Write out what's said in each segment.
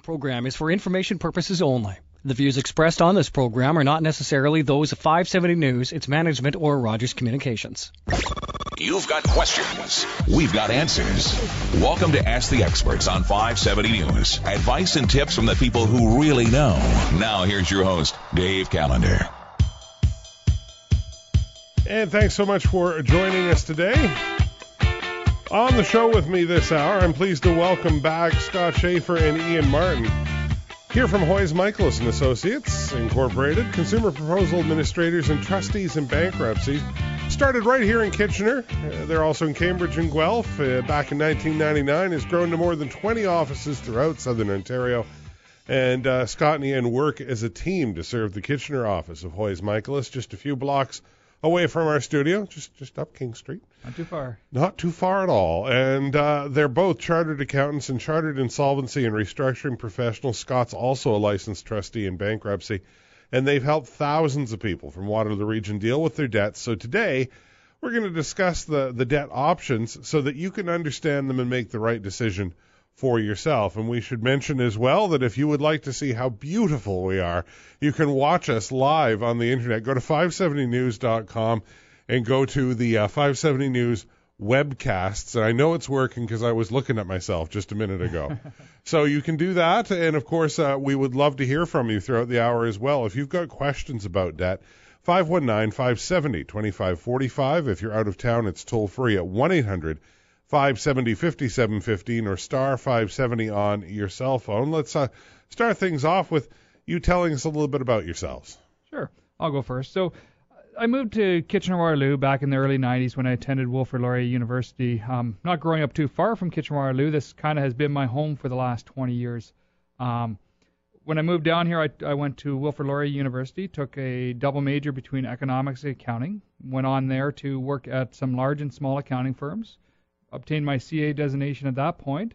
Program is for information purposes only. The views expressed on this program are not necessarily those of 570 News, its management, or Rogers Communications. You've got questions. We've got answers. Welcome to Ask the Experts on 570 News. Advice and tips from the people who really know. Now here's your host, Dave Callander. And thanks so much for joining us today. On the show with me this hour, I'm pleased to welcome back Scott Schaefer and Ian Martin. Here from Hoyes Michaelis and Associates, Incorporated, consumer proposal administrators and trustees in bankruptcy. Started right here in Kitchener. They're also in Cambridge and Guelph. Back in 1999, has grown to more than 20 offices throughout Southern Ontario. And Scott and Ian work as a team to serve the Kitchener office of Hoyes Michaelis, just a few blocks away from our studio, just up King Street. Not too far. Not too far at all. And they're both chartered accountants and chartered insolvency and restructuring professionals. Scott's also a licensed trustee in bankruptcy. And they've helped thousands of people from Waterloo Region deal with their debts. So today, we're going to discuss the debt options so that you can understand them and make the right decision for yourself. And we should mention as well that if you would like to see how beautiful we are, you can watch us live on the internet. Go to 570news.com and go to the 570 News webcasts. And I know it's working because I was looking at myself just a minute ago. So you can do that. And of course, we would love to hear from you throughout the hour as well. If you've got questions about debt, 519-570-2545. If you're out of town, it's toll free at 1-800-570-5715 or star 570 on your cell phone. Let's start things off with you telling us a little bit about yourselves. Sure. I'll go first. So I moved to Kitchener-Waterloo back in the early 90s when I attended Wilfrid Laurier University. Not growing up too far from Kitchener-Waterloo, this kind of has been my home for the last 20 years. When I moved down here, I went to Wilfrid Laurier University, took a double major between economics and accounting, went on there to work at some large and small accounting firms. Obtained my CA designation at that point.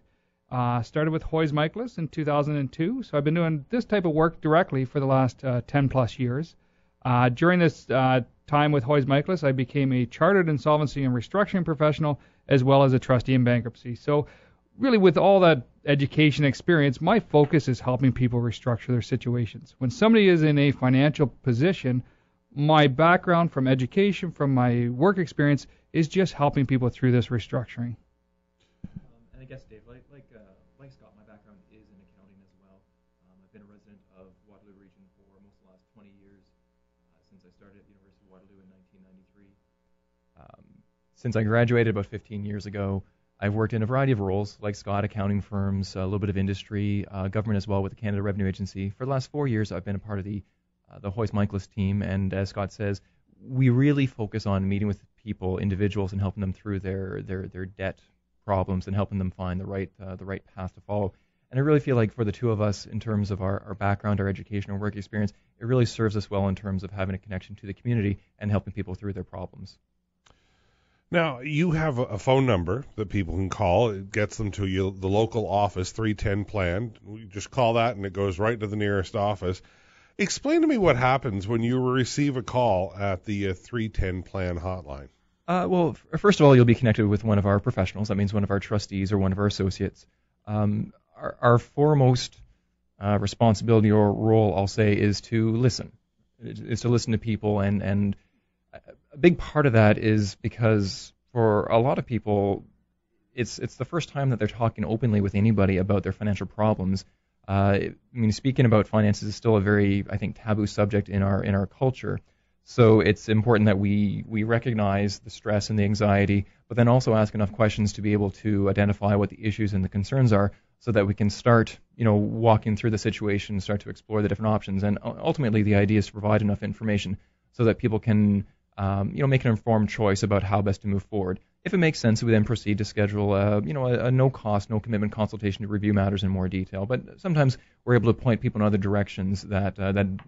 Started with Hoyes Michaelis in 2002. So I've been doing this type of work directly for the last 10 plus years. During this time with Hoyes Michaelis, I became a chartered insolvency and restructuring professional as well as a trustee in bankruptcy. So really with all that education experience, my focus is helping people restructure their situations. When somebody is in a financial position, my background from education, from my work experience, is just helping people through this restructuring. And I guess, Dave, like Scott, my background is in accounting as well. I've been a resident of Waterloo Region for most of the last 20 years, since I started at the University of Waterloo in 1993. Since I graduated about 15 years ago, I've worked in a variety of roles, like Scott, accounting firms, a little bit of industry, government as well with the Canada Revenue Agency. For the last 4 years, I've been a part of the Hoyes Michaelis team, and as Scott says, we really focus on meeting with people, individuals, and helping them through their debt problems and helping them find the right path to follow. And I really feel like for the two of us, in terms of our background, our education, our work experience, it really serves us well in terms of having a connection to the community and helping people through their problems. Now, you have a phone number that people can call. It gets them to you, the local office, 310 Plan. You just call that and it goes right to the nearest office. Explain to me what happens when you receive a call at the 310 Plan hotline. Well, first of all, you'll be connected with one of our professionals. That means one of our trustees or one of our associates. Our foremost responsibility or role, I'll say, is to listen. Is to listen to people, and a big part of that is because for a lot of people, it's the first time that they're talking openly with anybody about their financial problems. I mean, speaking about finances is still a very, I think, taboo subject in our culture. So it's important that we recognize the stress and the anxiety, but then also ask enough questions to be able to identify what the issues and the concerns are, so that we can start, walking through the situation, start to explore the different options. And ultimately, the idea is to provide enough information so that people can, make an informed choice about how best to move forward. If it makes sense, we then proceed to schedule a no-cost, no-commitment consultation to review matters in more detail. But sometimes we're able to point people in other directions that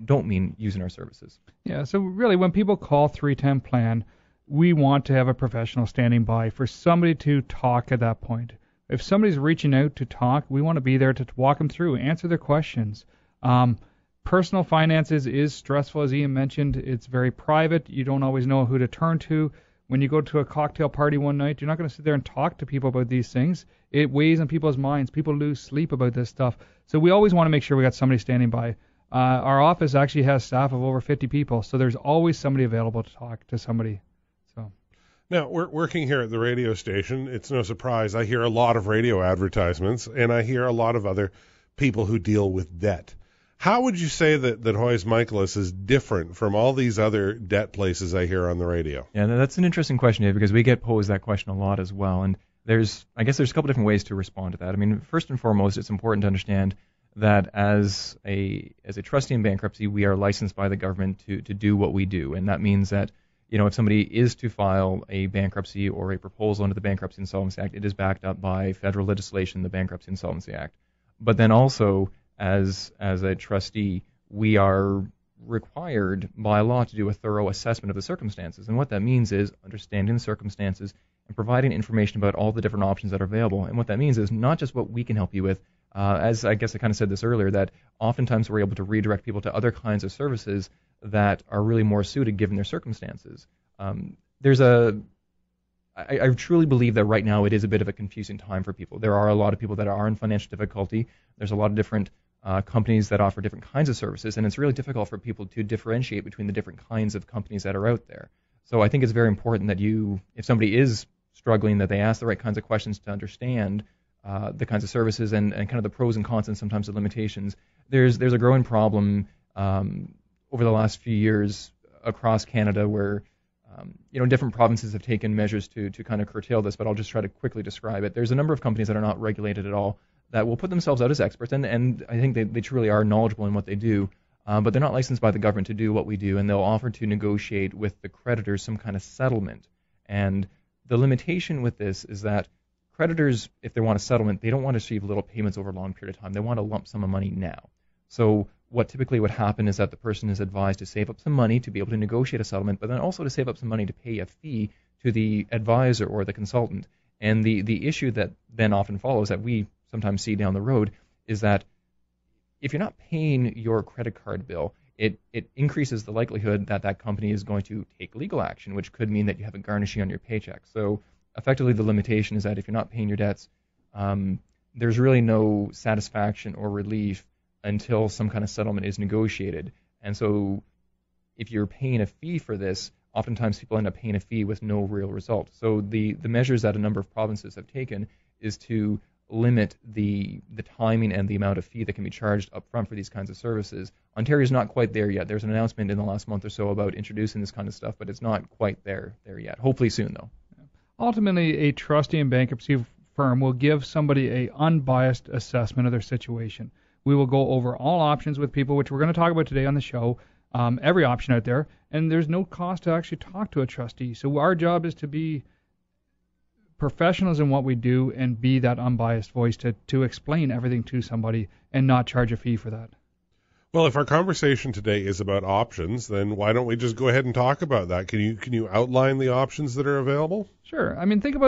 don't mean using our services. Yeah, so really when people call 310 Plan, we want to have a professional standing by for somebody to talk at that point. If somebody's reaching out to talk, we want to be there to walk them through, answer their questions. Personal finances is stressful, as Ian mentioned. It's very private. You don't always know who to turn to. When you go to a cocktail party one night, you're not going to sit there and talk to people about these things. It weighs on people's minds. People lose sleep about this stuff. So we always want to make sure we got somebody standing by. Our office actually has staff of over 50 people, so there's always somebody available to talk to somebody. So. Now, we're working here at the radio station. It's no surprise. I hear a lot of radio advertisements, and I hear a lot of other people who deal with debt. How would you say that Hoyes Michaelis is different from all these other debt places I hear on the radio? Yeah, that's an interesting question, Dave, because we get posed that question a lot as well. And I guess there's a couple different ways to respond to that. I mean, first and foremost, it's important to understand that as a trustee in bankruptcy, we are licensed by the government to do what we do. And that means that, if somebody is to file a bankruptcy or a proposal under the Bankruptcy Insolvency Act, it is backed up by federal legislation, the Bankruptcy Insolvency Act. But then also, as a trustee, we are required by law to do a thorough assessment of the circumstances. And what that means is understanding the circumstances and providing information about all the different options that are available. And what that means is not just what we can help you with, as I guess I kind of said this earlier, that oftentimes we're able to redirect people to other kinds of services that are really more suited given their circumstances. I truly believe that right now it is a bit of a confusing time for people. There are a lot of people that are in financial difficulty. There's a lot of different companies that offer different kinds of services, and it's really difficult for people to differentiate between the different kinds of companies that are out there. So I think it's very important that if somebody is struggling, that they ask the right kinds of questions to understand the kinds of services and kind of the pros and cons and sometimes the limitations. There's a growing problem over the last few years across Canada where different provinces have taken measures to kind of curtail this, but I'll just try to quickly describe it. There's a number of companies that are not regulated at all that will put themselves out as experts, and I think they truly are knowledgeable in what they do, but they're not licensed by the government to do what we do, and they'll offer to negotiate with the creditors some kind of settlement. And the limitation with this is that creditors, if they want a settlement, they don't want to receive little payments over a long period of time. They want a lump sum of money now. So what typically would happen is that the person is advised to save up some money to be able to negotiate a settlement, but then also to save up some money to pay a fee to the advisor or the consultant. And the issue that then often follows that we sometimes see down the road is that if you're not paying your credit card bill, it increases the likelihood that that company is going to take legal action, which could mean that you have a garnishing on your paycheck. So effectively the limitation is that if you're not paying your debts, there's really no satisfaction or relief until some kind of settlement is negotiated. And so if you're paying a fee for this, oftentimes people end up paying a fee with no real result. So the measures that a number of provinces have taken is to limit the timing and the amount of fee that can be charged up front for these kinds of services. Ontario's not quite there yet. There's an announcement in the last month or so about introducing this kind of stuff, but it's not quite there yet. Hopefully soon, though. Ultimately, a trustee and bankruptcy firm will give somebody a unbiased assessment of their situation. We will go over all options with people, which we're going to talk about today on the show, every option out there, and there's no cost to actually talk to a trustee. So our job is to be professionals in what we do and be that unbiased voice to explain everything to somebody and not charge a fee for that. Well, if our conversation today is about options, then why don't we just go ahead and talk about that? Can you outline the options that are available? Sure. I mean, think of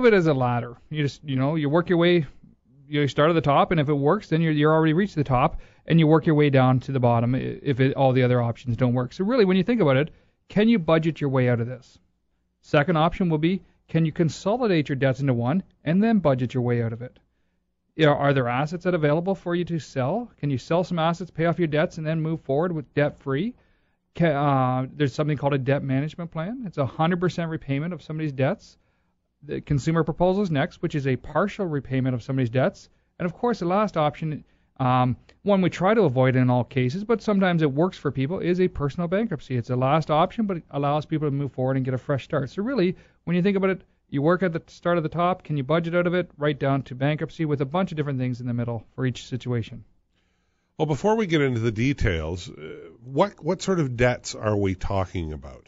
it as a ladder. You just you work your way. You start at the top, and if it works, then you're already reached the top, and you work your way down to the bottom if all the other options don't work. So really, when you think about it, can you budget your way out of this? Second option will be, can you consolidate your debts into one and then budget your way out of it? Are there assets that are available for you to sell? Can you sell some assets, pay off your debts, and then move forward with debt-free? There's something called a debt management plan. It's 100% repayment of somebody's debts. The consumer proposal is next, which is a partial repayment of somebody's debts. And of course, the last option, one we try to avoid in all cases, but sometimes it works for people, is a personal bankruptcy. It's the last option, but it allows people to move forward and get a fresh start. So really, when you think about it, you work at the start of the top, can you budget out of it, right down to bankruptcy with a bunch of different things in the middle for each situation. Well, before we get into the details, what sort of debts are we talking about?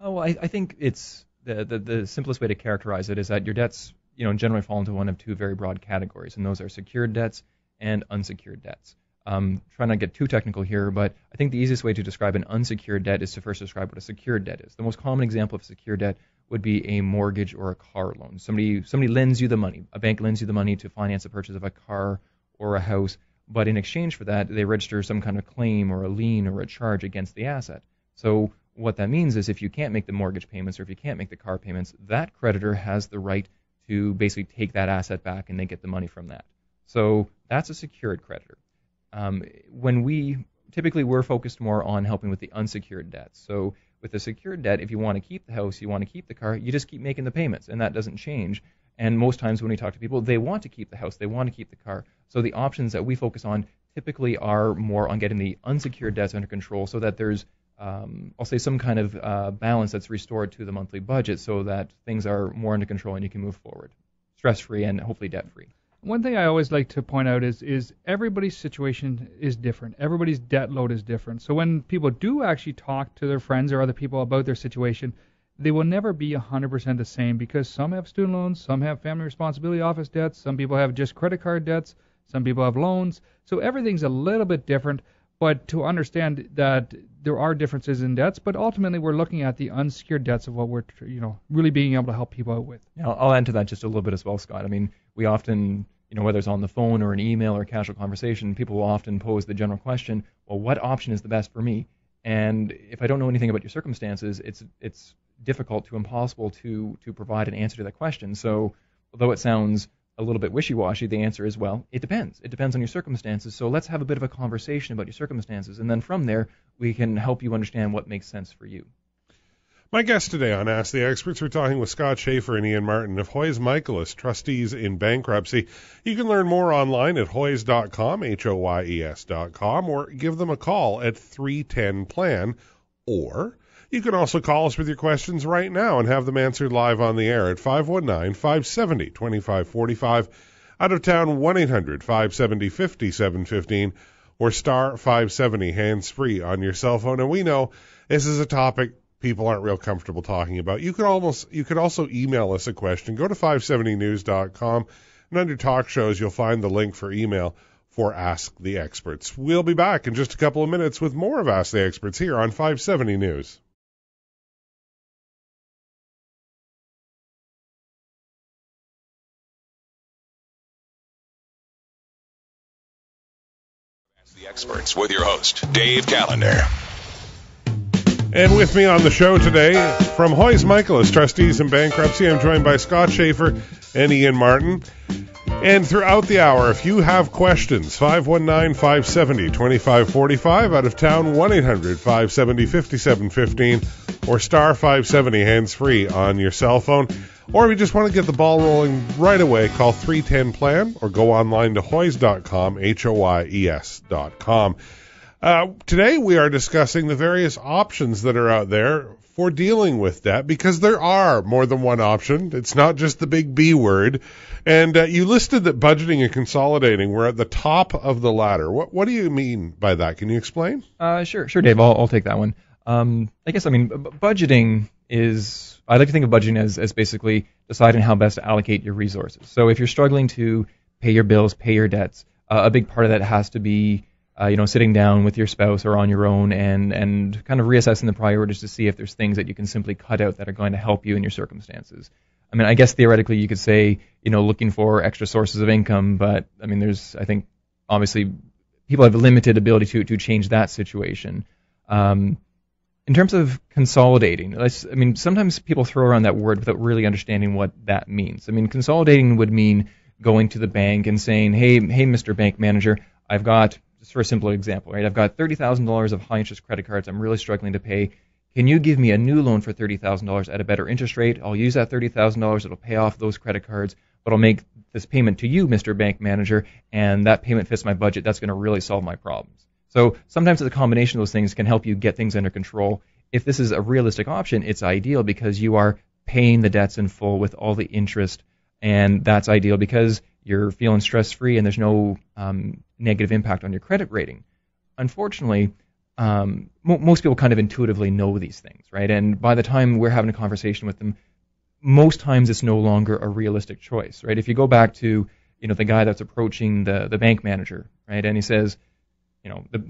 Oh, well, I think it's the simplest way to characterize it is that your debts, generally fall into one of two very broad categories, and those are secured debts and unsecured debts. Try not to get too technical here, but I think the easiest way to describe an unsecured debt is to first describe what a secured debt is. The most common example of a secured debt would be a mortgage or a car loan. Somebody lends you the money. A bank lends you the money to finance the purchase of a car or a house, but in exchange for that, they register some kind of claim or a lien or a charge against the asset. So what that means is if you can't make the mortgage payments or if you can't make the car payments, that creditor has the right to basically take that asset back and they get the money from that. So that's a secured creditor. Typically we're focused more on helping with the unsecured debt. So with the secured debt, if you want to keep the house, you want to keep the car, you just keep making the payments, and that doesn't change. And most times when we talk to people, they want to keep the house, they want to keep the car. So the options that we focus on typically are more on getting the unsecured debts under control so that there's, I'll say, some kind of balance that's restored to the monthly budget so that things are more under control and you can move forward stress-free and hopefully debt-free. One thing I always like to point out is everybody's situation is different. Everybody's debt load is different. So when people do actually talk to their friends or other people about their situation, they will never be 100% the same because some have student loans, some have family responsibility office debts, some people have just credit card debts, some people have loans. So everything's a little bit different. But to understand that there are differences in debts, but ultimately we're looking at the unsecured debts of what we're, really being able to help people out with. Yeah, I'll add to that just a little bit as well, Scott. I mean, we often, whether it's on the phone or an email or a casual conversation, people will often pose the general question, well, what option is the best for me? And if I don't know anything about your circumstances, it's difficult to impossible to provide an answer to that question. So although it sounds a little bit wishy-washy, the answer is, well, it depends. It depends on your circumstances. So let's have a bit of a conversation about your circumstances. And then from there, we can help you understand what makes sense for you. My guests today on Ask the Experts, we're talking with Scott Schaefer and Ian Martin of Hoyes Michaelis, trustees in bankruptcy. You can learn more online at hoyes.com, HOYES.com, or give them a call at 310-PLAN, or you can also call us with your questions right now and have them answered live on the air at 519-570-2545, out of town 1-800-570-5715, or star 570 hands-free on your cell phone. And we know this is a topic people aren't real comfortable talking about. You could also email us a question. Go to 570news.com, and under talk shows you'll find the link for email for Ask the Experts. We'll be back in just a couple of minutes with more of Ask the Experts here on 570 News. The Experts with your host, Dave Callander. And with me on the show today, from Hoyes Michaelis, trustees in bankruptcy, I'm joined by Scott Schaefer and Ian Martin. And throughout the hour, if you have questions, 519-570-2545, out of town 1-800-570-5715, or star 570 hands-free on your cell phone. Or if you just want to get the ball rolling right away, call 310-PLAN or go online to hoyes.com, HOYES.com. Today we are discussing the various options that are out there for dealing with debt, because there are more than one option. It's not just the big B word. And you listed that budgeting and consolidating were at the top of the ladder. What do you mean by that? Can you explain? Sure, Dave. I'll take that one. Budgeting is, I like to think of budgeting as basically deciding how best to allocate your resources. So if you're struggling to pay your bills, pay your debts, a big part of that has to be sitting down with your spouse or on your own and kind of reassessing the priorities to see if there's things that you can simply cut out that are going to help you in your circumstances. I mean, I guess theoretically you could say, looking for extra sources of income, but I mean, obviously people have a limited ability to change that situation. In terms of consolidating, sometimes people throw around that word without really understanding what that means. I mean, consolidating would mean going to the bank and saying, hey, Mr. Bank Manager, I've got, just for a simple example, right? I've got $30,000 of high interest credit cards I'm really struggling to pay. Can you give me a new loan for $30,000 at a better interest rate? I'll use that $30,000. It'll pay off those credit cards, but I'll make this payment to you, Mr. Bank Manager, and that payment fits my budget. That's going to really solve my problems. So sometimes the combination of those things can help you get things under control. If this is a realistic option, it's ideal because you are paying the debts in full with all the interest, and that's ideal because you're feeling stress-free and there's no negative impact on your credit rating. Unfortunately, most people kind of intuitively know these things, right? And by the time we're having a conversation with them, most times it's no longer a realistic choice, right? If you go back to, the guy that's approaching the bank manager, right, and he says,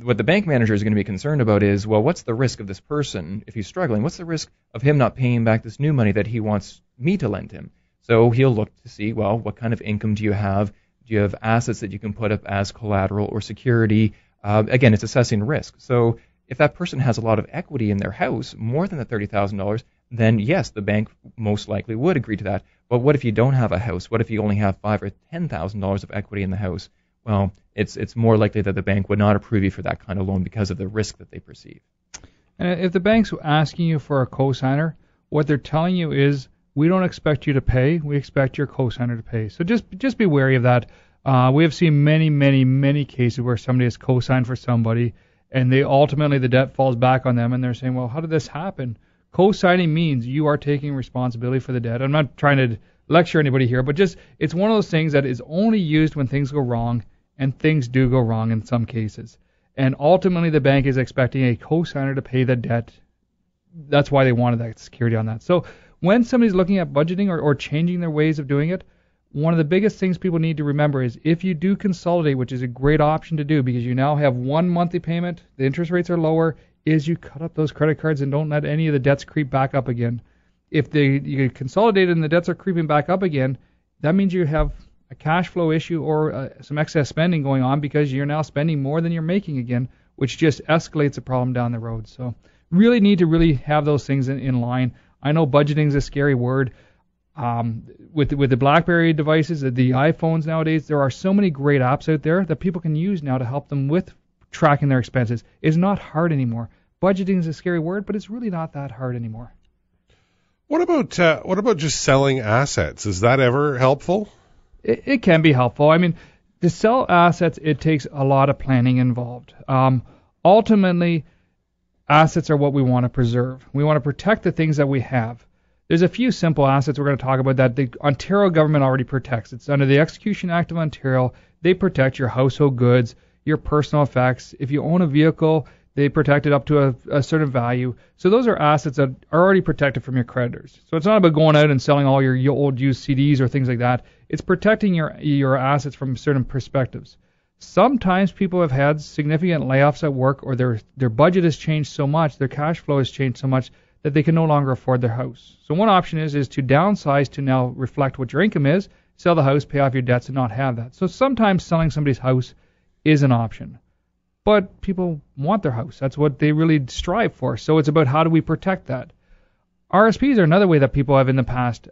what the bank manager is going to be concerned about is, well, what's the risk of this person if he's struggling? What's the risk of him not paying back this new money that he wants me to lend him? So he'll look to see, well, what kind of income do you have? Do you have assets that you can put up as collateral or security? Again, it's assessing risk. So If that person has a lot of equity in their house, more than the $30,000, then yes, the bank most likely would agree to that. But what if you don't have a house? What if you only have $5,000 or $10,000 of equity in the house? Well, it's more likely that the bank would not approve you for that kind of loan because of the risk that they perceive. And if the bank's asking you for a cosigner, what they're telling you is, we don't expect you to pay, we expect your cosigner to pay. So just be wary of that. We have seen many cases where somebody has cosigned for somebody, and they ultimately, the debt falls back on them, and they're saying, well, how did this happen? Co-signing means you are taking responsibility for the debt. I'm not trying to lecture anybody here, but just it's one of those things that is only used when things go wrong, and things do go wrong in some cases. And ultimately, the bank is expecting a co-signer to pay the debt. That's why they wanted that security on that. So when somebody's looking at budgeting or changing their ways of doing it, one of the biggest things people need to remember is if you do consolidate, which is a great option to do because you now have one monthly payment, the interest rates are lower, is you cut up those credit cards and don't let any of the debts creep back up again. If you consolidate and the debts are creeping back up again, that means you have a cash flow issue or some excess spending going on because you're now spending more than you're making again, which just escalates the problem down the road. So really need to really have those things in line. I know budgeting is a scary word. With the BlackBerry devices, the iPhones nowadays, there are so many great apps out there that people can use now to help them with tracking their expenses. It's not hard anymore. Budgeting is a scary word, but it's really not that hard anymore. What about just selling assets? Is that ever helpful? It can be helpful. I mean, to sell assets, it takes a lot of planning involved. Ultimately, assets are what we want to preserve. We want to protect the things that we have. There's a few simple assets we're going to talk about that the Ontario government already protects. It's under the Execution Act of Ontario. They protect your household goods, your personal effects. If you own a vehicle, they protect it up to a certain value. So those are assets that are already protected from your creditors. So it's not about going out and selling all your old used CDs or things like that. It's protecting your assets from certain perspectives. Sometimes people have had significant layoffs at work or their budget has changed so much, their cash flow has changed so much that they can no longer afford their house. So one option is to downsize to now reflect what your income is, sell the house, pay off your debts, and not have that. So sometimes selling somebody's house is an option. But people want their house. That's what they really strive for. So it's about how do we protect that. RSPs are another way that people have in the past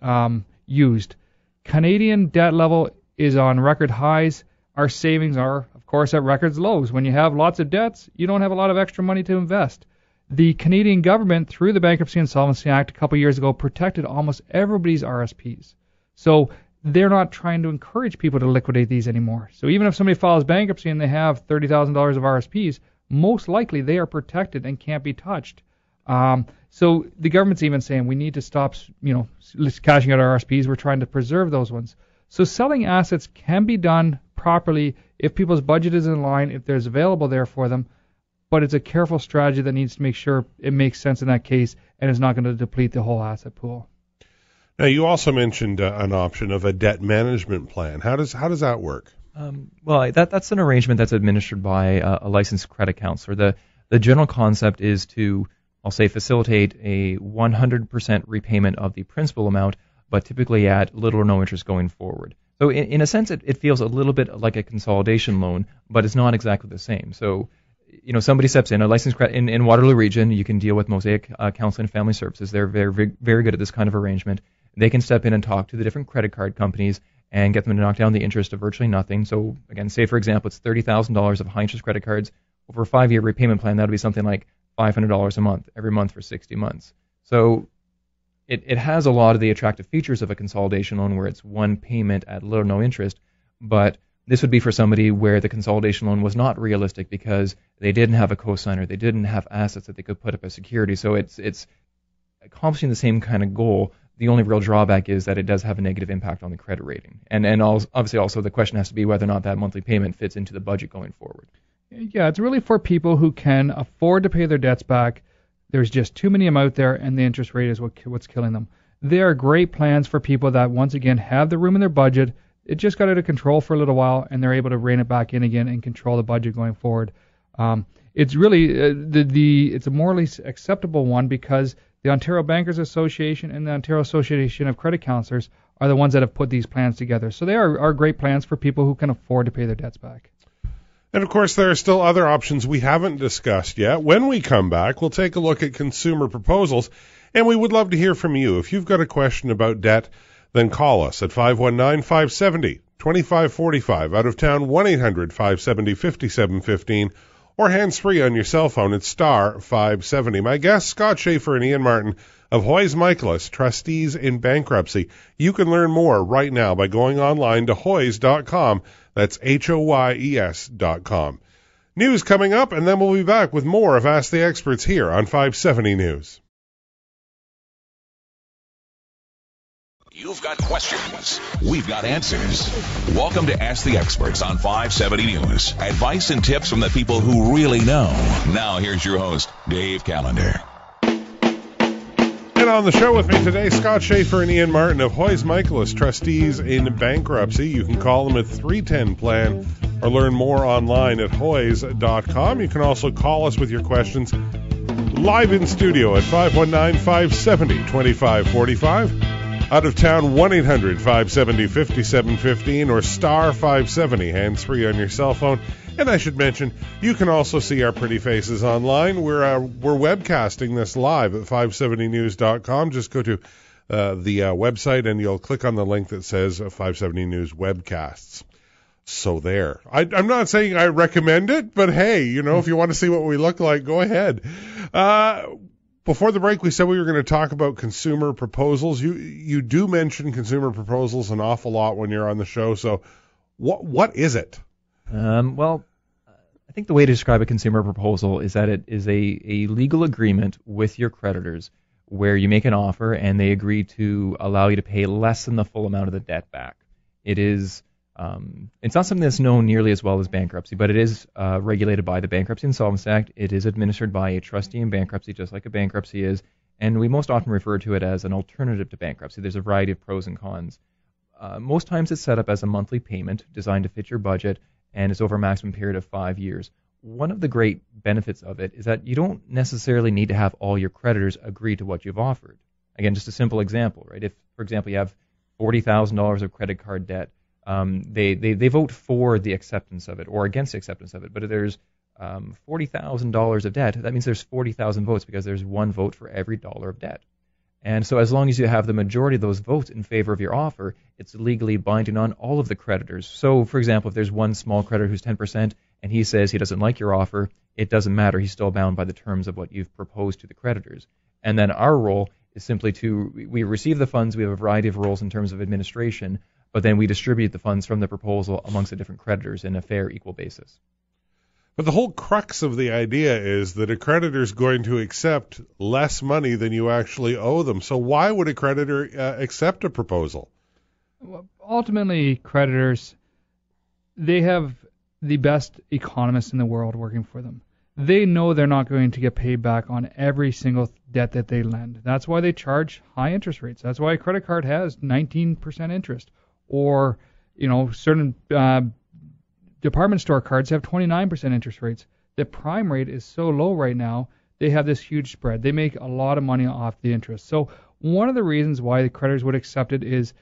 used. Canadian debt level is on record highs. Our savings are, of course, at record lows. When you have lots of debts, you don't have a lot of extra money to invest. The Canadian government, through the Bankruptcy and Solvency Act a couple years ago, protected almost everybody's RSPs. So they're not trying to encourage people to liquidate these anymore. So even if somebody files bankruptcy and they have $30,000 of RSPs, most likely they are protected and can't be touched. So the government's even saying we need to stop, cashing out our RSPs. We're trying to preserve those ones. So selling assets can be done properly if people's budget is in line, if there's available there for them. But it's a careful strategy that needs to make sure it makes sense in that case and is not going to deplete the whole asset pool. Now, you also mentioned an option of a debt management plan. How does that work? Well, that's an arrangement that's administered by a licensed credit counselor. The general concept is to, I'll say, facilitate a 100% repayment of the principal amount, but typically at little or no interest going forward. So in a sense, it feels a little bit like a consolidation loan, but it's not exactly the same. So somebody steps in, a licensed credit in Waterloo region, you can deal with Mosaic Counseling and Family Services. They're very, very good at this kind of arrangement. They can step in and talk to the different credit card companies and get them to knock down the interest of virtually nothing. So again, say for example, it's $30,000 of high interest credit cards over a 5-year repayment plan. That would be something like $500 a month, every month for 60 months. So it has a lot of the attractive features of a consolidation loan where it's one payment at little or no interest, but this would be for somebody where the consolidation loan was not realistic because they didn't have a cosigner, they didn't have assets that they could put up as security. So it's accomplishing the same kind of goal. The only real drawback is that it does have a negative impact on the credit rating. And obviously also the question has to be whether or not that monthly payment fits into the budget going forward. Yeah, it's really for people who can afford to pay their debts back. There's just too many of them out there, and the interest rate is what's killing them. They are great plans for people that, once again, have the room in their budget. It just got out of control for a little while, and they're able to rein it back in again and control the budget going forward. It's really it's a morally acceptable one because the Ontario Bankers Association and the Ontario Association of Credit Counselors are the ones that have put these plans together. So they are great plans for people who can afford to pay their debts back. And of course, there are still other options we haven't discussed yet. When we come back, we'll take a look at consumer proposals, and we would love to hear from you. If you've got a question about debt, then call us at 519-570-2545. Out of town, 1-800-570-5715, or hands-free on your cell phone at star 570. My guests, Scott Schaefer and Ian Martin of Hoyes Michaelis, trustees in bankruptcy. You can learn more right now by going online to hoyes.com. That's HOYES.com. News coming up, and then we'll be back with more of Ask the Experts here on 570 News. You've got questions. We've got answers. Welcome to Ask the Experts on 570 News. Advice and tips from the people who really know. Now here's your host, Dave Callander. And on the show with me today, Scott Schaefer and Ian Martin of Hoyes Michaelis, trustees in bankruptcy. You can call them at 310-PLAN or learn more online at hoyes.com. You can also call us with your questions live in studio at 519-570-2545. Out of town, 1-800-570-5715 or star 570, hands-free on your cell phone. And I should mention, you can also see our pretty faces online. We're webcasting this live at 570news.com. Just go to the website and you'll click on the link that says 570 News Webcasts. So there. I'm not saying I recommend it, but hey, if you want to see what we look like, go ahead. Before the break, we said we were going to talk about consumer proposals. You do mention consumer proposals an awful lot when you're on the show. So what is it? Well, I think the way to describe a consumer proposal is that it is a legal agreement with your creditors where you make an offer and they agree to allow you to pay less than the full amount of the debt back. It is it's not something that's known nearly as well as bankruptcy, but it is regulated by the Bankruptcy Insolvency Act. It is administered by a trustee in bankruptcy, just like a bankruptcy is, and we most often refer to it as an alternative to bankruptcy. There's a variety of pros and cons. Most times it's set up as a monthly payment designed to fit your budget, and it's over a maximum period of 5 years. One of the great benefits of it is that you don't necessarily need to have all your creditors agree to what you've offered. Again, just a simple example, right? If, for example, you have $40,000 of credit card debt, they vote for the acceptance of it or against the acceptance of it. But if there's $40,000 of debt, that means there's 40,000 votes because there's one vote for every dollar of debt. And so as long as you have the majority of those votes in favor of your offer, it's legally binding on all of the creditors. So, for example, if there's one small creditor who's 10% and he says he doesn't like your offer, it doesn't matter. He's still bound by the terms of what you've proposed to the creditors. And then our role is simply we receive the funds. We have a variety of roles in terms of administration, but then we distribute the funds from the proposal amongst the different creditors in a fair, equal basis. But the whole crux of the idea is that a creditor is going to accept less money than you actually owe them. So why would a creditor accept a proposal? Well, ultimately, creditors, they have the best economists in the world working for them. They know they're not going to get paid back on every single debt that they lend. That's why they charge high interest rates. That's why a credit card has 19% interest. Or, certain department store cards have 29% interest rates. The prime rate is so low right now, they have this huge spread. They make a lot of money off the interest. So one of the reasons why the creditors would accept it is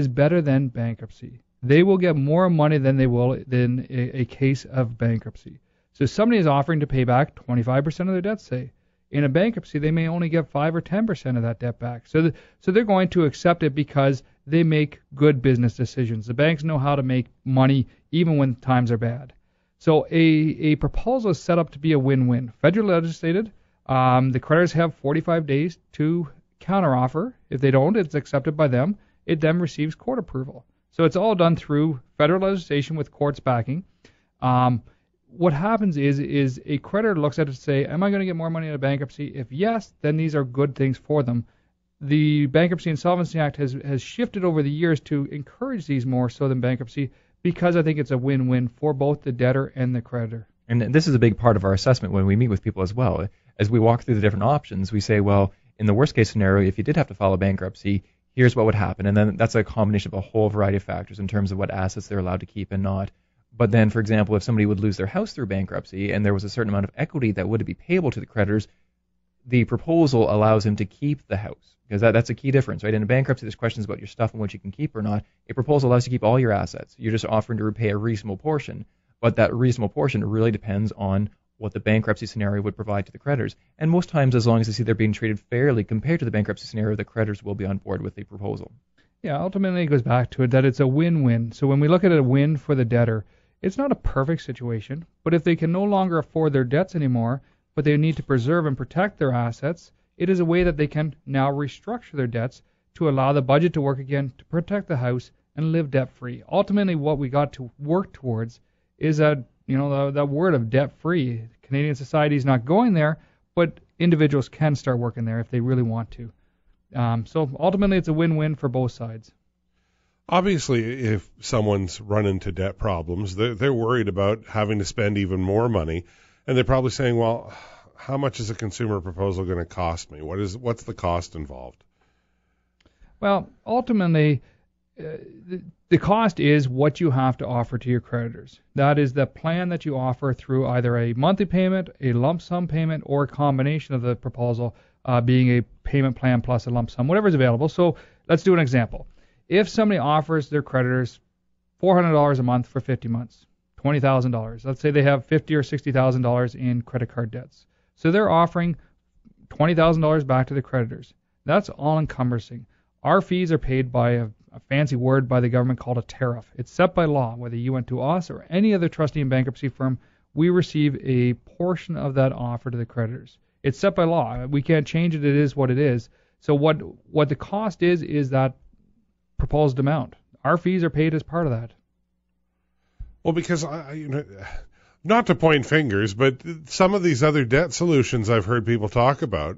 better than bankruptcy. They will get more money than they will in a case of bankruptcy. So somebody is offering to pay back 25% of their debt, say. In a bankruptcy, they may only get 5 or 10% of that debt back. So they're going to accept it because they make good business decisions. The banks know how to make money even when times are bad. So a proposal is set up to be a win-win. Federally legislated, the creditors have 45 days to counteroffer. If they don't, it's accepted by them. It then receives court approval. So it's all done through federal legislation with courts backing. What happens is a creditor looks at it and say, am I going to get more money in a bankruptcy? If yes, then these are good things for them. The Bankruptcy Insolvency Act has shifted over the years to encourage these more so than bankruptcy because I think it's a win-win for both the debtor and the creditor. And this is a big part of our assessment when we meet with people as well. As we walk through the different options, we say, well, in the worst-case scenario, if you did have to file a bankruptcy, here's what would happen. And then that's a combination of a whole variety of factors in terms of what assets they're allowed to keep and not. But then, for example, if somebody would lose their house through bankruptcy and there was a certain amount of equity that would be payable to the creditors, the proposal allows him to keep the house. Because that's a key difference, right? In a bankruptcy, there's questions about your stuff and what you can keep or not. A proposal allows you to keep all your assets. You're just offering to repay a reasonable portion. But that reasonable portion really depends on what the bankruptcy scenario would provide to the creditors. And most times, as long as they see they're being treated fairly compared to the bankruptcy scenario, the creditors will be on board with the proposal. Yeah, ultimately it goes back to it that it's a win-win. So when we look at a win for the debtor, it's not a perfect situation, but if they can no longer afford their debts anymore, but they need to preserve and protect their assets, it is a way that they can now restructure their debts to allow the budget to work again, to protect the house, and live debt-free. Ultimately, what we got to work towards is that word of debt-free. Canadian society is not going there, but individuals can start working there if they really want to. So ultimately, it's a win-win for both sides. Obviously, if someone's run into debt problems, they're worried about having to spend even more money, and they're probably saying, well, how much is a consumer proposal going to cost me? What's the cost involved? Well, ultimately, the cost is what you have to offer to your creditors. That is the plan that you offer through either a monthly payment, a lump sum payment, or a combination of the proposal being a payment plan plus a lump sum, whatever is available. So let's do an example. If somebody offers their creditors $400 a month for 50 months, $20,000. Let's say they have $50,000 or $60,000 in credit card debts. So they're offering $20,000 back to the creditors. That's all encompassing. Our fees are paid by a fancy word by the government called a tariff. It's set by law. Whether you went to us or any other trustee and bankruptcy firm, we receive a portion of that offer to the creditors. It's set by law. We can't change it. It is what it is. So what the cost is that proposed amount. Our fees are paid as part of that. Well, because not to point fingers, but some of these other debt solutions I've heard people talk about,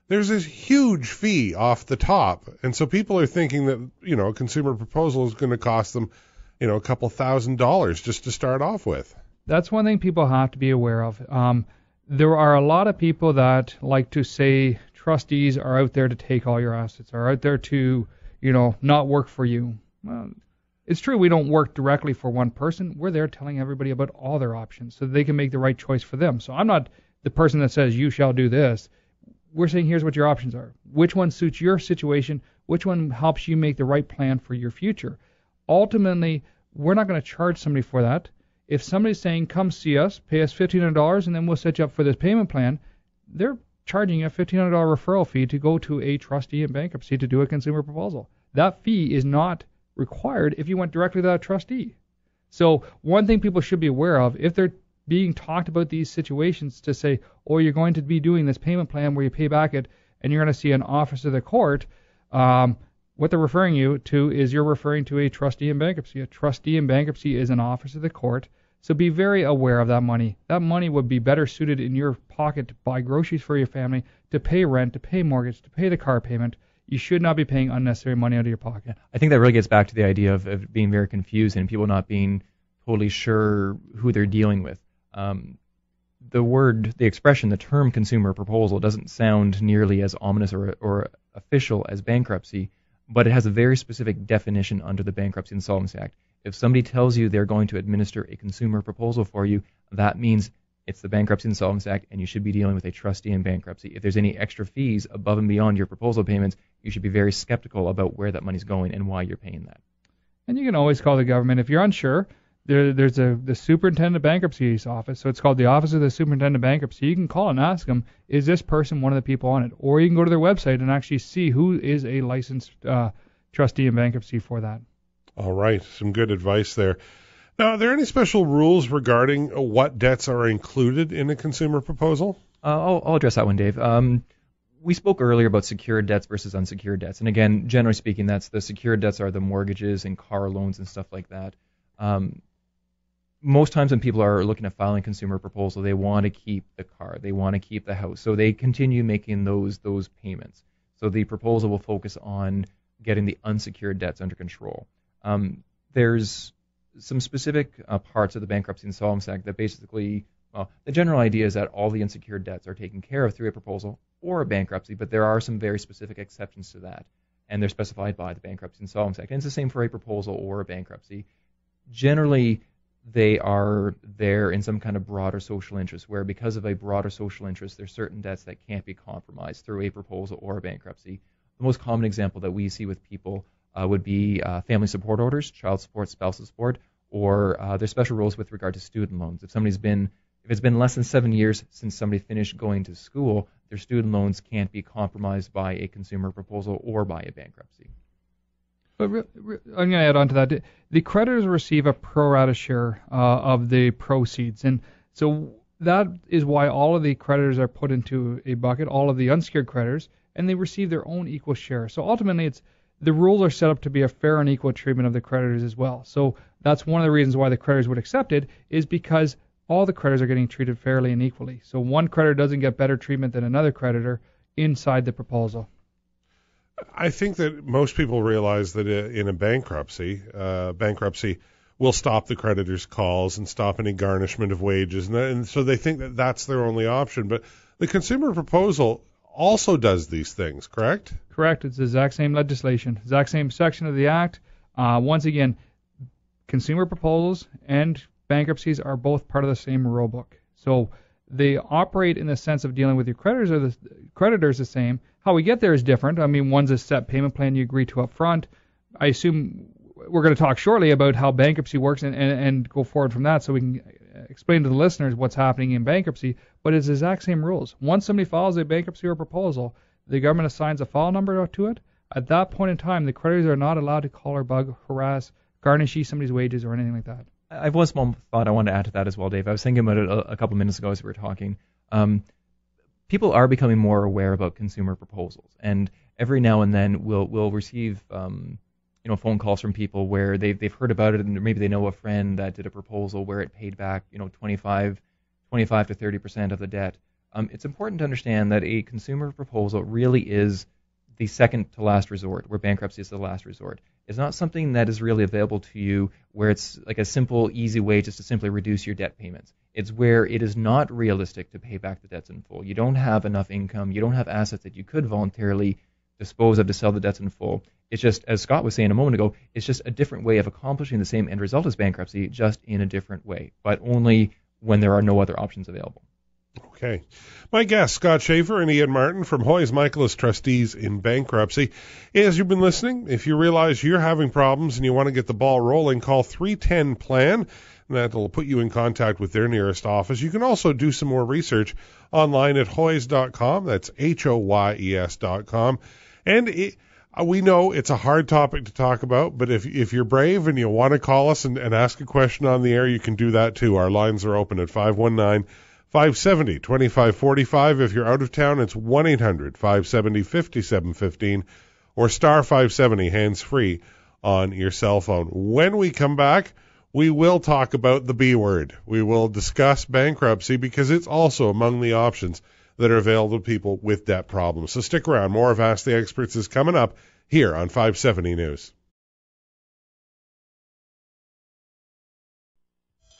there's this huge fee off the top, and so people are thinking that a consumer proposal is going to cost them, a couple $1,000s just to start off with. That's one thing people have to be aware of. There are a lot of people that like to say trustees are out there to take all your assets, are out there to not work for you. Well, it's true we don't work directly for one person. We're there telling everybody about all their options so they can make the right choice for them. So I'm not the person that says you shall do this. We're saying here's what your options are. Which one suits your situation? Which one helps you make the right plan for your future? Ultimately, we're not going to charge somebody for that. If somebody's saying, come see us, pay us $1,500, and then we'll set you up for this payment plan, they're charging you a $1,500 referral fee to go to a trustee in bankruptcy to do a consumer proposal. That fee is not required if you went directly to that trustee. So one thing people should be aware of, if they're being talked about these situations to say, oh, you're going to be doing this payment plan where you pay back it and you're going to see an officer of the court, what they're referring you to is you're referring to a trustee in bankruptcy. A trustee in bankruptcy is an officer of the court. So be very aware of that money. That money would be better suited in your pocket to buy groceries for your family, to pay rent, to pay mortgage, to pay the car payment. You should not be paying unnecessary money out of your pocket. I think that really gets back to the idea of being very confused and people not being totally sure who they're dealing with. The expression, the term consumer proposal doesn't sound nearly as ominous or official as bankruptcy, but it has a very specific definition under the Bankruptcy Insolvency Act. If somebody tells you they're going to administer a consumer proposal for you, that means it's the Bankruptcy Insolvency Act, and you should be dealing with a trustee in bankruptcy. If there's any extra fees above and beyond your proposal payments, you should be very skeptical about where that money's going and why you're paying that. And you can always call the government if you're unsure. There's the Superintendent of Bankruptcy's office, so it's called the Office of the Superintendent of Bankruptcy. You can call and ask them, is this person one of the people on it? Or you can go to their website and actually see who is a licensed trustee in bankruptcy for that. All right, some good advice there. Now, are there any special rules regarding what debts are included in a consumer proposal? I'll address that one, Dave. We spoke earlier about secured debts versus unsecured debts. And again, generally speaking, that's the secured debts are the mortgages and car loans and stuff like that. Most times when people are looking at filing a consumer proposal, they want to keep the car, they want to keep the house, so they continue making those payments. So the proposal will focus on getting the unsecured debts under control. There's some specific parts of the Bankruptcy Insolvency Act that basically, the general idea is that all the unsecured debts are taken care of through a proposal or a bankruptcy, but there are some very specific exceptions to that, and they're specified by the Bankruptcy Insolvency Act. And it's the same for a proposal or a bankruptcy. Generally, they are there in some kind of broader social interest, where because of a broader social interest, there's certain debts that can't be compromised through a proposal or a bankruptcy. The most common example that we see with people would be family support orders, child support, spousal support, or there's special rules with regard to student loans. If it's been less than 7 years since somebody finished going to school, their student loans can't be compromised by a consumer proposal or by a bankruptcy. But I'm going to add on to that. The creditors receive a pro rata share of the proceeds, and so that is why all of the creditors are put into a bucket, all of the unsecured creditors, and they receive their own equal share. So ultimately, the rules are set up to be a fair and equal treatment of the creditors as well. So that's one of the reasons why the creditors would accept it, is because all the creditors are getting treated fairly and equally. So one creditor doesn't get better treatment than another creditor inside the proposal. I think that most people realize that in a bankruptcy will stop the creditor's calls and stop any garnishment of wages, and so they think that that's their only option. But the consumer proposal also does these things, correct? Correct. It's the exact same legislation, exact same section of the Act. Once again, consumer proposals and bankruptcies are both part of the same rule book. So they operate in the sense of dealing with your creditors the same. How we get there is different. I mean, one's a set payment plan you agree to up front. I assume we're going to talk shortly about how bankruptcy works and go forward from that so we can explain to the listeners what's happening in bankruptcy. But it's the exact same rules. Once somebody files a bankruptcy or proposal, the government assigns a file number to it. At that point in time, the creditors are not allowed to call or bug, harass, garnish somebody's wages or anything like that. I have one small thought I want to add to that as well, Dave. I was thinking about it a couple minutes ago as we were talking. People are becoming more aware about consumer proposals, and every now and then we'll receive phone calls from people where they've heard about it, and maybe they know a friend that did a proposal where it paid back 25 to 30% of the debt. It's important to understand that a consumer proposal really is the second to last resort, where bankruptcy is the last resort. It's not something that is really available to you where it's like a simple, easy way just to simply reduce your debt payments. It's where it is not realistic to pay back the debts in full. You don't have enough income. You don't have assets that you could voluntarily dispose of to sell the debts in full. It's just, as Scott was saying a moment ago, it's just a different way of accomplishing the same end result as bankruptcy, just in a different way, but only when there are no other options available. Okay. My guests, Scott Schaefer and Ian Martin from Hoyes Michaelis Trustees in Bankruptcy. As you've been listening, if you realize you're having problems and you want to get the ball rolling, call 310-PLAN. That'll put you in contact with their nearest office. You can also do some more research online at hoyes.com. That's HOYES.com. And we know it's a hard topic to talk about, but if you're brave and you want to call us and ask a question on the air, you can do that too. Our lines are open at 519-570-2545. If you're out of town, it's 1-800-570-5715 or star 570 hands-free on your cell phone. When we come back, we will talk about the B word. We will discuss bankruptcy because it's also among the options that are available to people with debt problems. So stick around. More of Ask the Experts is coming up here on 570 News.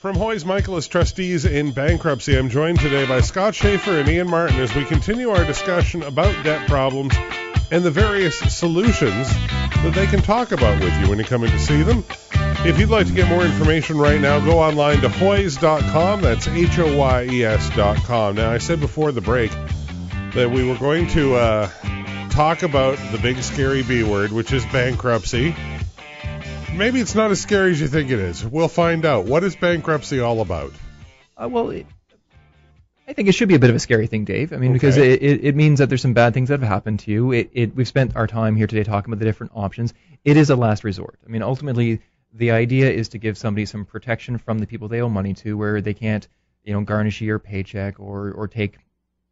From Hoyes Michaelis Trustees in Bankruptcy, I'm joined today by Scott Schaefer and Ian Martin as we continue our discussion about debt problems and the various solutions that they can talk about with you when you come in to see them. If you'd like to get more information right now, go online to hoyes.com. That's HOYES.com. Now, I said before the break that we were going to talk about the big scary B word, which is bankruptcy. Maybe it's not as scary as you think it is. We'll find out. What is bankruptcy all about? I think it should be a bit of a scary thing, Dave. I mean, because it means that there's some bad things that have happened to you. We've spent our time here today talking about the different options. It is a last resort. I mean, ultimately, the idea is to give somebody some protection from the people they owe money to, where they can't, garnish your paycheck or take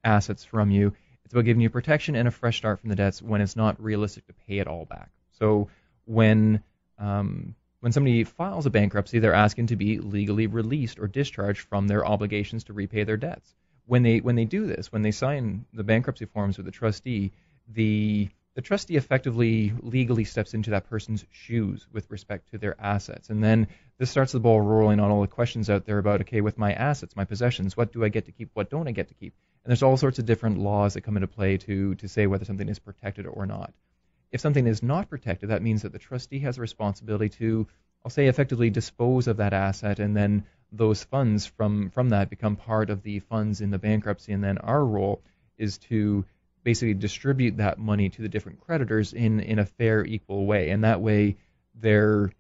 assets from you. It's about giving you protection and a fresh start from the debts when it's not realistic to pay it all back. So when somebody files a bankruptcy, they're asking to be legally released or discharged from their obligations to repay their debts. When they do this, when they sign the bankruptcy forms with the trustee, the trustee effectively legally steps into that person's shoes with respect to their assets. And then this starts the ball rolling on all the questions out there about, okay, with my assets, my possessions, what do I get to keep, what don't I get to keep? And there's all sorts of different laws that come into play to say whether something is protected or not. If something is not protected, that means that the trustee has a responsibility to, I'll say, effectively dispose of that asset, and then those funds from that become part of the funds in the bankruptcy. And then our role is to basically distribute that money to the different creditors in a fair, equal way. And that way, they're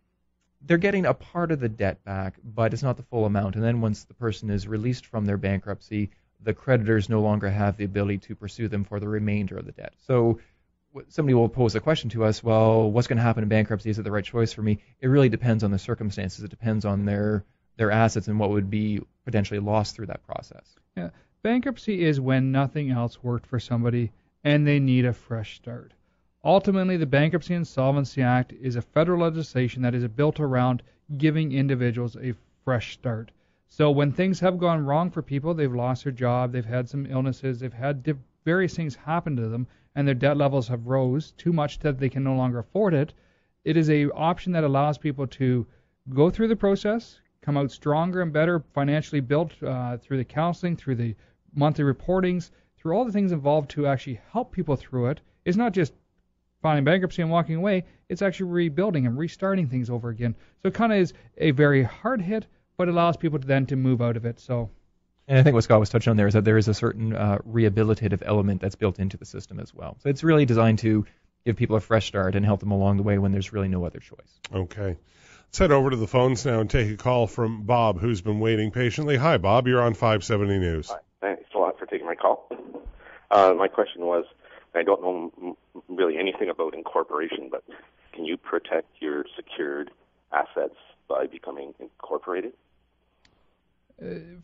they're getting a part of the debt back, but it's not the full amount. And then once the person is released from their bankruptcy, the creditors no longer have the ability to pursue them for the remainder of the debt. So somebody will pose a question to us, well, what's going to happen in bankruptcy? Is it the right choice for me? It really depends on the circumstances. It depends on their assets and what would be potentially lost through that process. Yeah. Bankruptcy is when nothing else worked for somebody and they need a fresh start. Ultimately, the Bankruptcy Insolvency Act is a federal legislation that is built around giving individuals a fresh start. So when things have gone wrong for people, they've lost their job, they've had some illnesses, they've had various things happen to them, and their debt levels have rose too much that they can no longer afford it, it is a option that allows people to go through the process, come out stronger and better financially built through the counseling, through the monthly reportings, through all the things involved to actually help people through it. It's not just filing bankruptcy and walking away, it's actually rebuilding and restarting things over again. So it kind of is a very hard hit, but allows people to then to move out of it. So. And I think what Scott was touching on there is that there is a certain rehabilitative element that's built into the system as well. So it's really designed to give people a fresh start and help them along the way when there's really no other choice. Okay. Let's head over to the phones now and take a call from Bob, who's been waiting patiently. Hi, Bob. You're on 570 News. Hi. Thanks a lot for taking my call. My question was, I don't know really anything about incorporation, but can you protect your secured assets by becoming incorporated?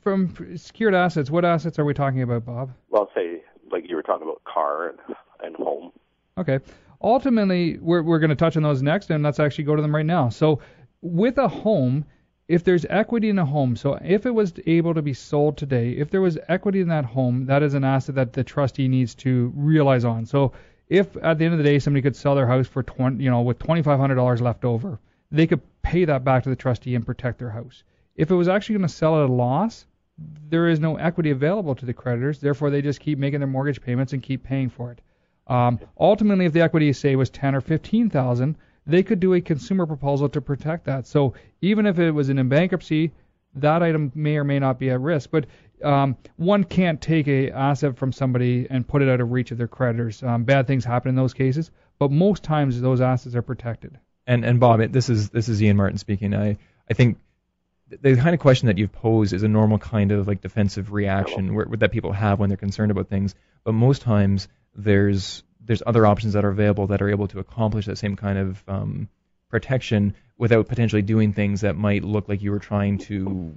From secured assets, what assets are we talking about, Bob? Well, say, like you were talking about car and home. Okay. Ultimately, we're going to touch on those next, and let's actually go to them right now. So with a home, if there's equity in a home, so if it was able to be sold today, if there was equity in that home, that is an asset that the trustee needs to realize on. So if at the end of the day somebody could sell their house for with $2,500 left over, they could pay that back to the trustee and protect their house. If it was actually going to sell at a loss, there is no equity available to the creditors. Therefore, they just keep making their mortgage payments and keep paying for it. Ultimately, if the equity, say, was $10,000 or $15,000, they could do a consumer proposal to protect that. So even if it was in bankruptcy, that item may or may not be at risk. But one can't take a asset from somebody and put it out of reach of their creditors. Bad things happen in those cases, but most times those assets are protected. And Bob, this is Ian Martin speaking. I think the kind of question that you've posed is a normal kind of like defensive reaction that people have when they're concerned about things. But most times there's other options that are available that are able to accomplish that same kind of protection without potentially doing things that might look like you were trying to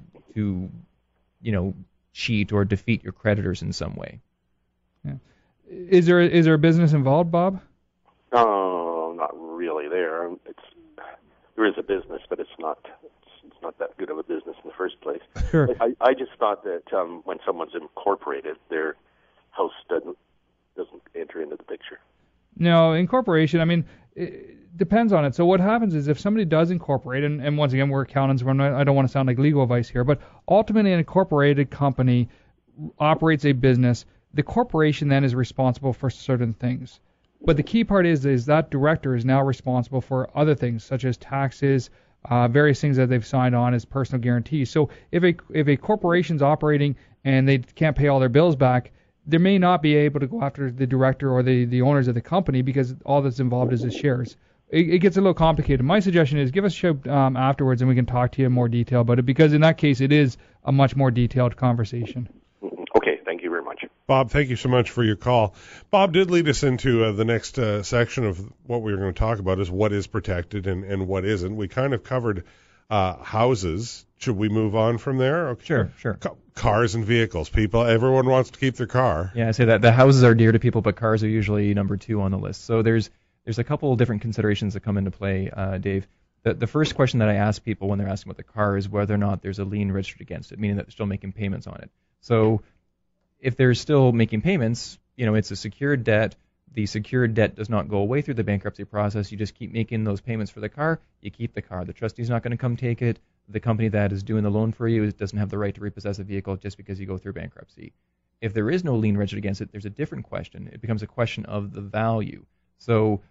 cheat or defeat your creditors in some way. Yeah. Is there a business involved, Bob? Not really. There is a business, but it's not that good of a business in the first place. Sure. I just thought that when someone's incorporated, their house doesn't enter into the picture. No, incorporation, I mean, it depends on it. So what happens is if somebody does incorporate, and once again, we're accountants, I don't want to sound like legal advice here, but ultimately an incorporated company operates a business. The corporation then is responsible for certain things. But the key part is that director is now responsible for other things, such as taxes, various things that they've signed on as personal guarantees. So if a corporation's operating and they can't pay all their bills back, they may not be able to go after the director or the owners of the company because all that's involved is the shares. It gets a little complicated. My suggestion is give us a shout afterwards and we can talk to you in more detail about it because in that case it is a much more detailed conversation. Okay, thank you very much. Bob, thank you so much for your call. Bob did lead us into the next section of what we were going to talk about is what is protected and what isn't. We kind of covered houses. Should we move on from there? Okay. Sure. Cars and vehicles. Everyone wants to keep their car. Yeah, I say that the houses are dear to people, but cars are usually number 2 on the list. So there's a couple of different considerations that come into play, Dave. The first question that I ask people when they're asking about the car is whether or not there's a lien registered against it, meaning that they're still making payments on it. So if they're still making payments, it's a secured debt. The secured debt does not go away through the bankruptcy process. You just keep making those payments for the car. You keep the car. The trustee's not going to come take it. The company that is doing the loan for you doesn't have the right to repossess a vehicle just because you go through bankruptcy. If there is no lien registered against it, there's a different question. It becomes a question of the value. So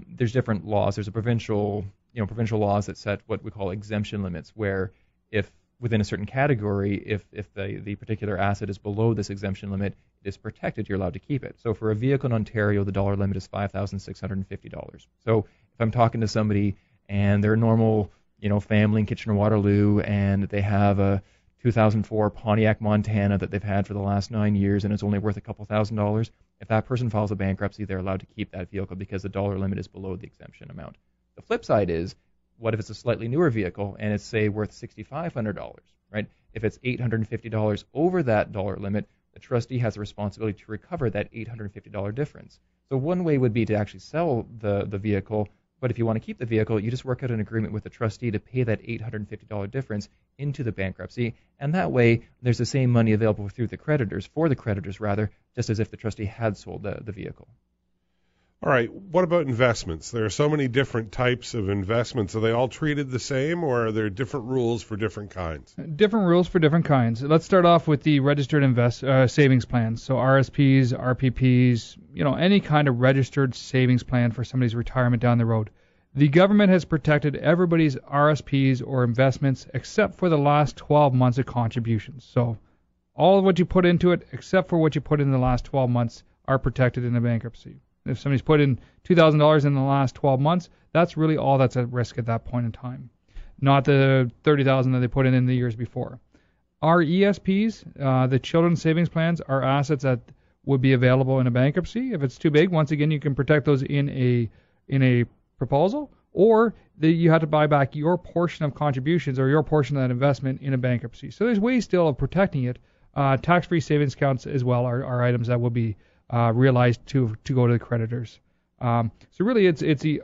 there's different laws. There's a provincial laws that set what we call exemption limits, where if within a certain category, if the particular asset is below this exemption limit, it is protected, you're allowed to keep it. So for a vehicle in Ontario, the dollar limit is $5,650. So if I'm talking to somebody and their normal family in Kitchener-Waterloo, and they have a 2004 Pontiac Montana that they've had for the last 9 years, and it's only worth a couple $1,000s. If that person files a bankruptcy, they're allowed to keep that vehicle because the dollar limit is below the exemption amount. The flip side is, what if it's a slightly newer vehicle and it's, say, worth $6,500, right? If it's $850 over that dollar limit, the trustee has the responsibility to recover that $850 difference. So one way would be to actually sell the vehicle, but if you want to keep the vehicle, you just work out an agreement with the trustee to pay that $850 difference into the bankruptcy, and that way there's the same money available for the creditors, just as if the trustee had sold the vehicle. All right, what about investments? There are so many different types of investments. Are they all treated the same, or are there different rules for different kinds? Different rules for different kinds. Let's start off with the registered savings plans. So RSPs, RPPs, any kind of registered savings plan for somebody's retirement down the road. The government has protected everybody's RSPs or investments except for the last 12 months of contributions. So all of what you put into it, except for what you put in the last 12 months, are protected in a bankruptcy. If somebody's put in $2,000 in the last 12 months, that's really all that's at risk at that point in time, not the $30,000 that they put in the years before. Our ESPs, the children's savings plans, are assets that would be available in a bankruptcy. If it's too big, once again, you can protect those in a proposal, or you have to buy back your portion of contributions or your portion of that investment in a bankruptcy. So there's ways still of protecting it. Tax-free savings accounts as well are items that will be realized to go to the creditors. So really, it's the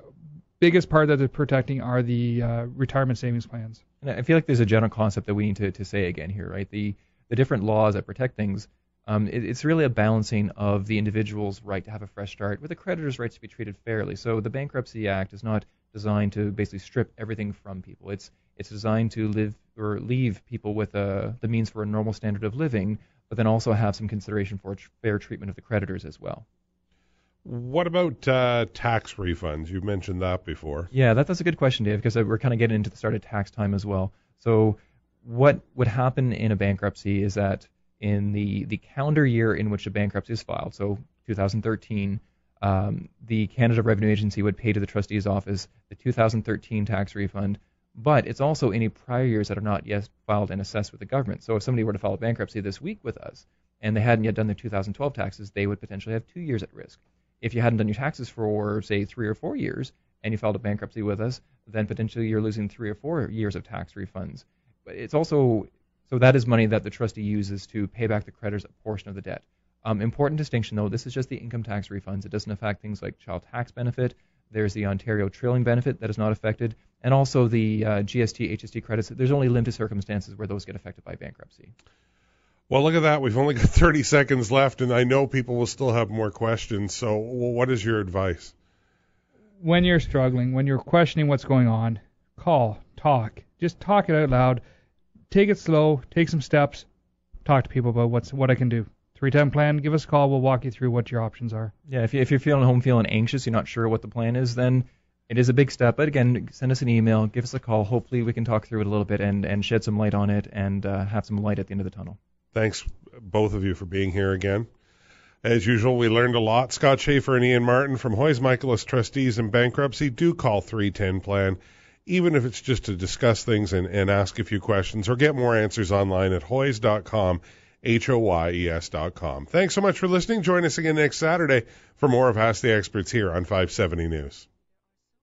biggest part that they're protecting are the retirement savings plans. And I feel like there's a general concept that we need to say again here, right? The different laws that protect things, it's really a balancing of the individual's right to have a fresh start with the creditor's rights to be treated fairly. So the Bankruptcy Act is not designed to basically strip everything from people. It's designed to leave people with the means for a normal standard of living, but then also have some consideration for fair treatment of the creditors as well. What about tax refunds? You've mentioned that before. Yeah, that's a good question, Dave, because we're kind of getting into the start of tax time as well. So what would happen in a bankruptcy is that in the calendar year in which a bankruptcy is filed, so 2013, the Canada Revenue Agency would pay to the trustee's office the 2013 tax refund, but it's also any prior years that are not yet filed and assessed with the government. So if somebody were to file a bankruptcy this week with us and they hadn't yet done their 2012 taxes, they would potentially have 2 years at risk. If you hadn't done your taxes for, say, 3 or 4 years and you filed a bankruptcy with us, then potentially you're losing 3 or 4 years of tax refunds. But it's also, so that is money that the trustee uses to pay back the creditors a portion of the debt. Important distinction, though, this is just the income tax refunds. It doesn't affect things like child tax benefit. There's the Ontario trailing benefit that is not affected, and also the GST, HST credits. There's only limited circumstances where those get affected by bankruptcy. Well, look at that. We've only got 30 seconds left, and I know people will still have more questions. So what is your advice? When you're struggling, when you're questioning what's going on, call, talk. Just talk it out loud. Take it slow. Take some steps. Talk to people about what I can do. 310 plan, give us a call. We'll walk you through what your options are. Yeah, if you're feeling anxious, you're not sure what the plan is, then it is a big step. But again, send us an email, give us a call. Hopefully we can talk through it a little bit and shed some light on it and have some light at the end of the tunnel. Thanks, both of you, for being here again. As usual, we learned a lot. Scott Schaefer and Ian Martin from Hoyes Michaelis Trustees in Bankruptcy. Do call 310 plan, even if it's just to discuss things and ask a few questions, or get more answers online at hoyes.com. HOYES.com. Thanks so much for listening. Join us again next Saturday for more of Ask the Experts here on 570 News.